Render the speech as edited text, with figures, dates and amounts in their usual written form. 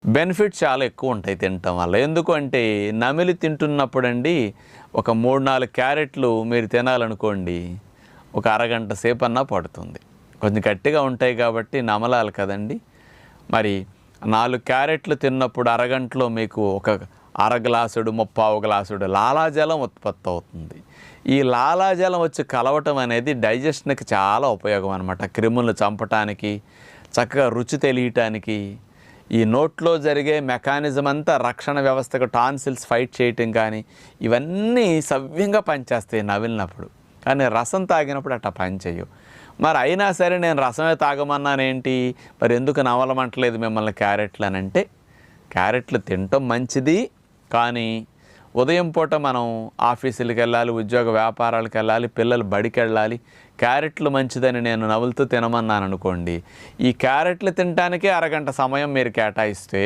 Benefits చాలా ఎక్కువ ఉంటాయి తినటం వల్ల. ఎందుకు అంటే నమిలి తింటున్నప్పుడండి ఒక 3, 4 క్యారెట్లు మీరు తినాలనుకోండి, ఒక అరగంట సేపన్నా పడుతుంది. కొంచెం గట్టిగా ఉంటాయి కాబట్టి నమలాలి కదండీ! మరి 4 క్యారెట్లు తిన్నప్పుడు అరగంటలో మీకు ఒక అర గ్లాసుడు, ముప్పావు గ్లాసుడు లాలాజలం ఉత్పత్తి అవుతుంది. ఈ లాలాజలం వచ్చి కలవటం అనేది డైజెషన్‌కి చాలా ఉపయోగం అనమాట. క్రిములను చంపటానికి, చక్కగా రుచి తెలియటానికి, ఈ నోట్లో జరిగే మెకానిజం అంతా రక్షణ వ్యవస్థకు టాన్సిల్స్ ఫైట్ చేయటం కానీ, ఇవన్నీ సవ్యంగా పనిచేస్తాయి నమిలినప్పుడు. కానీ రసం తాగినప్పుడు అట్టా పనిచేయవు. మరి అయినా సరే నేను రసమే తాగమన్నానేంటి, మరి ఎందుకు నమలమంటలేదు మిమ్మల్ని క్యారెట్లు అనంటే, క్యారెట్లు తినటం మంచిది. కానీ ఉదయం పూట మనం ఆఫీసులకు వెళ్ళాలి, ఉద్యోగ వ్యాపారాలకు వెళ్ళాలి, పిల్లలు బడికి వెళ్ళాలి. క్యారెట్లు మంచిదని నేను నములుతూ తినమన్నాను అనుకోండి, ఈ క్యారెట్లు తినటానికే అరగంట సమయం మీరు కేటాయిస్తే